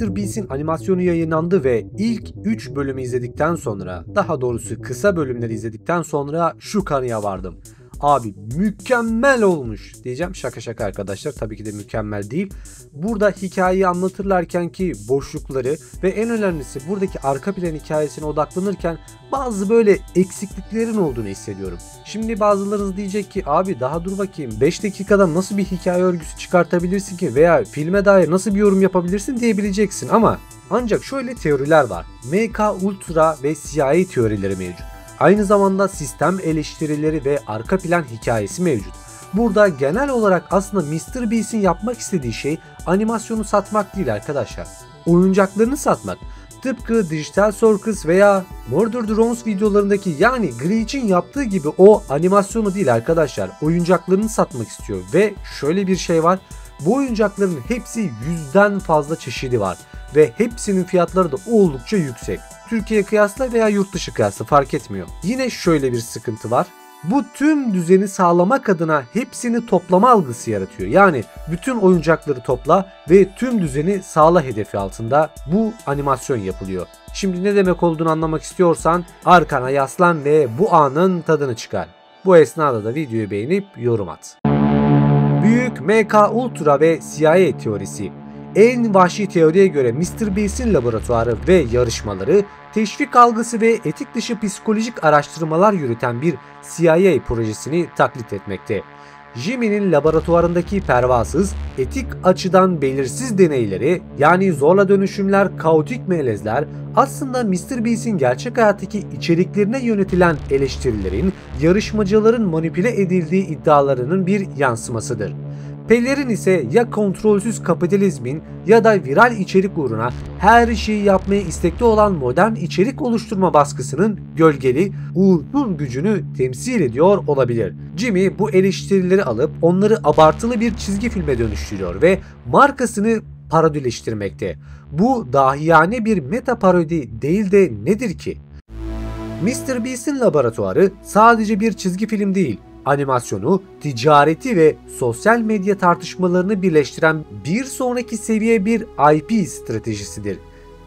MrBeast'in animasyonu yayınlandı ve ilk 3 bölümü izledikten sonra, daha doğrusu kısa bölümleri izledikten sonra şu kanıya vardım. Abi mükemmel olmuş diyeceğim. Şaka şaka arkadaşlar, tabii ki de mükemmel değil. Burada hikayeyi anlatırlarken ki boşlukları ve en önemlisi buradaki arka plan hikayesine odaklanırken bazı böyle eksikliklerin olduğunu hissediyorum. Şimdi bazılarınız diyecek ki abi daha dur bakayım, 5 dakikada nasıl bir hikaye örgüsü çıkartabilirsin ki veya filme dair nasıl bir yorum yapabilirsin diyebileceksin ama ancak şöyle teoriler var. MK Ultra ve CIA teorileri mevcut. Aynı zamanda sistem eleştirileri ve arka plan hikayesi mevcut. Burada genel olarak aslında MrBeast'in yapmak istediği şey animasyonu satmak değil arkadaşlar. Oyuncaklarını satmak. Tıpkı Digital Circus veya Murder Drones videolarındaki, yani Glitch'in yaptığı gibi o animasyonu değil arkadaşlar. Oyuncaklarını satmak istiyor ve şöyle bir şey var. Bu oyuncakların hepsi 100'den fazla çeşidi var ve hepsinin fiyatları da oldukça yüksek. Türkiye kıyasla veya yurt dışı kıyasla fark etmiyor. Yine şöyle bir sıkıntı var. Bu tüm düzeni sağlamak adına hepsini toplama algısı yaratıyor. Yani bütün oyuncakları topla ve tüm düzeni sağla hedefi altında bu animasyon yapılıyor. Şimdi ne demek olduğunu anlamak istiyorsan arkana yaslan ve bu anın tadını çıkar. Bu esnada da videoyu beğenip yorum at. Büyük MK Ultra ve CIA teorisi. En vahşi teoriye göre MrBeast'in laboratuvarı ve yarışmaları teşvik algısı ve etik dışı psikolojik araştırmalar yürüten bir CIA projesini taklit etmekte. Jimmy'nin laboratuvarındaki pervasız, etik açıdan belirsiz deneyleri, yani zorla dönüşümler, kaotik melezler aslında MrBeast'in gerçek hayattaki içeriklerine yönetilen eleştirilerin, yarışmacıların manipüle edildiği iddialarının bir yansımasıdır. Pelerin ise ya kontrolsüz kapitalizmin ya da viral içerik uğruna her şeyi yapmaya istekli olan modern içerik oluşturma baskısının gölgeli, uğursuz gücünü temsil ediyor olabilir. Jimmy bu eleştirileri alıp onları abartılı bir çizgi filme dönüştürüyor ve markasını parodileştirmekte. Bu dahiyane bir meta parodi değil de nedir ki? MrBeast'in laboratuvarı sadece bir çizgi film değil. Animasyonu, ticareti ve sosyal medya tartışmalarını birleştiren bir sonraki seviye bir IP stratejisidir.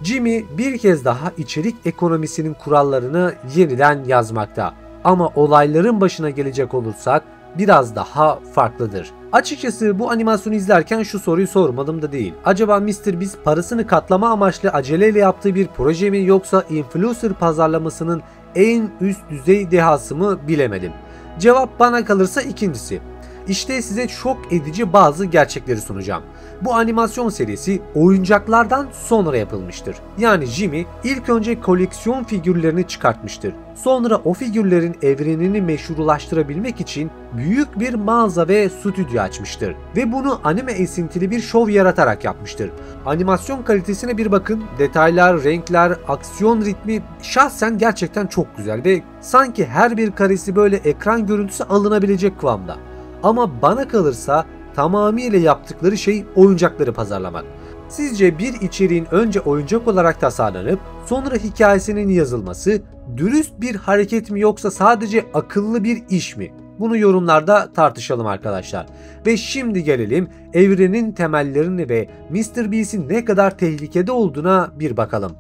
Jimmy bir kez daha içerik ekonomisinin kurallarını yeniden yazmakta. Ama olayların başına gelecek olursak biraz daha farklıdır. Açıkçası bu animasyonu izlerken şu soruyu sormadım da değil. Acaba MrBeast parasını katlama amaçlı aceleyle yaptığı bir proje mi, yoksa influencer pazarlamasının en üst düzey dehası mı bilemedim. Cevap bana kalırsa ikincisi. İşte size şok edici bazı gerçekleri sunacağım. Bu animasyon serisi oyuncaklardan sonra yapılmıştır. Yani Jimmy ilk önce koleksiyon figürlerini çıkartmıştır. Sonra o figürlerin evrenini meşrulaştırabilmek için büyük bir mağaza ve stüdyo açmıştır. Ve bunu anime esintili bir şov yaratarak yapmıştır. Animasyon kalitesine bir bakın. Detaylar, renkler, aksiyon ritmi şahsen gerçekten çok güzel ve sanki her bir karesi böyle ekran görüntüsü alınabilecek kıvamda. Ama bana kalırsa tamamıyla yaptıkları şey oyuncakları pazarlamak. Sizce bir içeriğin önce oyuncak olarak tasarlanıp sonra hikayesinin yazılması dürüst bir hareket mi, yoksa sadece akıllı bir iş mi? Bunu yorumlarda tartışalım arkadaşlar. Ve şimdi gelelim evrenin temellerini ve MrBeast'in ne kadar tehlikede olduğuna bir bakalım.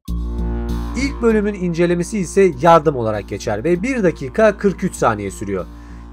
İlk bölümün incelemesi ise yardım olarak geçer ve 1 dakika 43 saniye sürüyor.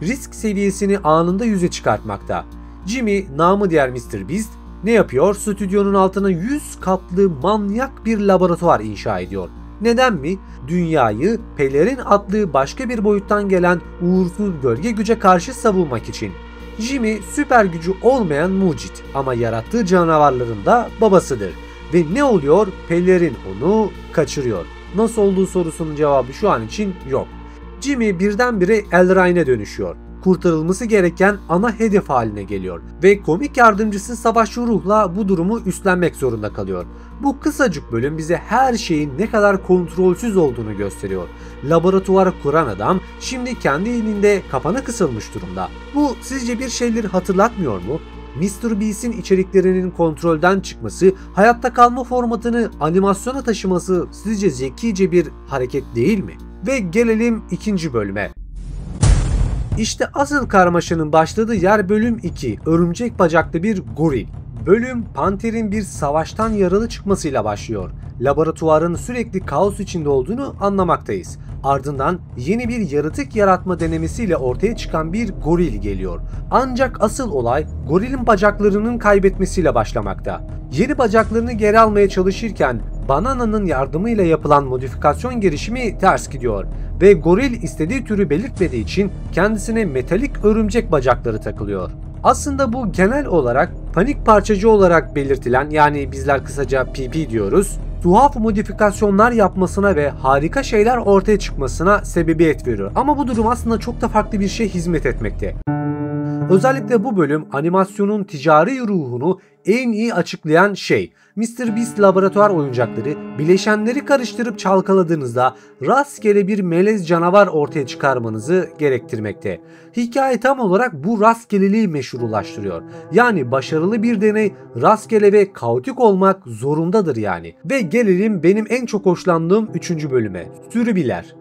Risk seviyesini anında yüze çıkartmakta. Jimmy, namı diğer MrBeast, ne yapıyor? Stüdyonun altına 100 katlı manyak bir laboratuvar inşa ediyor. Neden mi? Dünyayı Pelerin adlı başka bir boyuttan gelen uğursuz gölge güce karşı savunmak için. Jimmy süper gücü olmayan mucit ama yarattığı canavarların da babasıdır. Ve ne oluyor? Pelerin onu kaçırıyor. Nasıl olduğu sorusunun cevabı şu an için yok. Jimmy birdenbire Elrain'e dönüşüyor. Kurtarılması gereken ana hedef haline geliyor ve komik yardımcısı Savaşçı Ruh'la bu durumu üstlenmek zorunda kalıyor. Bu kısacık bölüm bize her şeyin ne kadar kontrolsüz olduğunu gösteriyor. Laboratuvarı kuran adam şimdi kendi elinde kapana kısılmış durumda. Bu sizce bir şeyleri hatırlatmıyor mu? MrBeast'in içeriklerinin kontrolden çıkması, hayatta kalma formatını animasyona taşıması sizce zekice bir hareket değil mi? Ve gelelim ikinci bölüme. İşte asıl karmaşanın başladığı yer bölüm 2. Örümcek bacaklı bir goril. Bölüm Panter'in bir savaştan yaralı çıkmasıyla başlıyor. Laboratuvarın sürekli kaos içinde olduğunu anlamaktayız. Ardından yeni bir yaratık yaratma denemesiyle ortaya çıkan bir goril geliyor. Ancak asıl olay gorilin bacaklarının kaybetmesiyle başlamakta. Yeni bacaklarını geri almaya çalışırken Banana'nın yardımıyla yapılan modifikasyon girişimi ters gidiyor ve goril istediği türü belirtmediği için kendisine metalik örümcek bacakları takılıyor. Aslında bu genel olarak panik parçacı olarak belirtilen, yani bizler kısaca PP diyoruz, tuhaf modifikasyonlar yapmasına ve harika şeyler ortaya çıkmasına sebebiyet veriyor. Ama bu durum aslında çok da farklı bir şey hizmet etmekte. Özellikle bu bölüm animasyonun ticari ruhunu en iyi açıklayan şey. MrBeast laboratuvar oyuncakları bileşenleri karıştırıp çalkaladığınızda rastgele bir melez canavar ortaya çıkarmanızı gerektirmekte. Hikaye tam olarak bu rastgeleliği meşrulaştırıyor. Yani başarılı bir deney rastgele ve kaotik olmak zorundadır yani. Ve gelelim benim en çok hoşlandığım 3. bölüme. Sürübiler.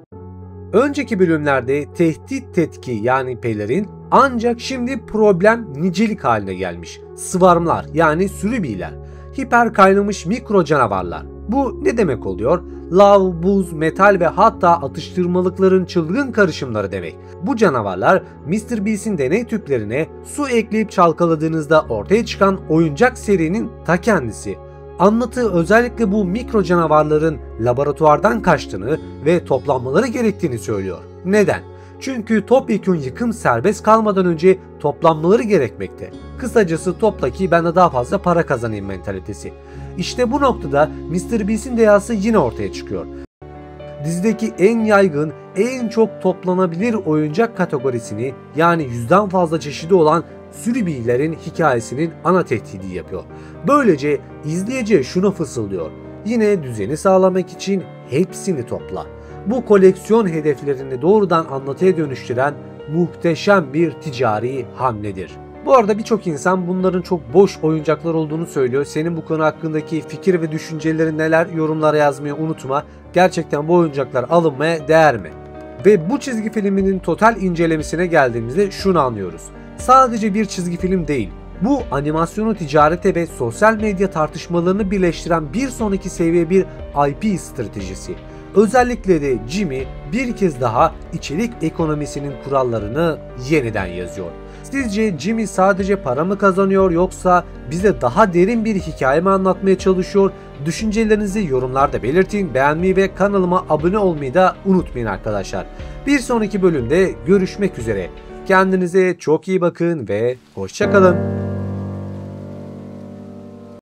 Önceki bölümlerde tehdit tetki yani pelerin, ancak şimdi problem nicelik haline gelmiş. Sıvarmlar yani sürübiler. Hiper kaynamış mikro canavarlar. Bu ne demek oluyor? Lav, buz, metal ve hatta atıştırmalıkların çılgın karışımları demek. Bu canavarlar MrBeast'in deney tüplerine su ekleyip çalkaladığınızda ortaya çıkan oyuncak serinin ta kendisi. Anlatı özellikle bu mikro canavarların laboratuvardan kaçtığını ve toplanmaları gerektiğini söylüyor. Neden? Çünkü topyekün yıkım serbest kalmadan önce toplanmaları gerekmekte. Kısacası topla ki ben de daha fazla para kazanayım mentalitesi. İşte bu noktada MrBeast'in dehası yine ortaya çıkıyor. Dizideki en yaygın, en çok toplanabilir oyuncak kategorisini, yani 100'den fazla çeşidi olan sürübilerin hikayesinin ana tehdidi yapıyor. Böylece izleyiciye şunu fısıldıyor: yine düzeni sağlamak için hepsini topla. Bu koleksiyon hedeflerini doğrudan anlatıya dönüştüren muhteşem bir ticari hamledir. Bu arada birçok insan bunların çok boş oyuncaklar olduğunu söylüyor. Senin bu konu hakkındaki fikir ve düşüncelerin neler? Yorumlara yazmayı unutma. Gerçekten bu oyuncaklar alınmaya değer mi? Ve bu çizgi filminin total incelemesine geldiğimizde şunu anlıyoruz: sadece bir çizgi film değil, bu animasyonu ticarete ve sosyal medya tartışmalarını birleştiren bir sonraki seviye bir IP stratejisi. Özellikle de Jimmy bir kez daha içerik ekonomisinin kurallarını yeniden yazıyor. Sizce Jimmy sadece para mı kazanıyor, yoksa bize daha derin bir hikaye mi anlatmaya çalışıyor? Düşüncelerinizi yorumlarda belirtin, beğenmeyi ve kanalıma abone olmayı da unutmayın arkadaşlar. Bir sonraki bölümde görüşmek üzere. Kendinize çok iyi bakın ve hoşça kalın.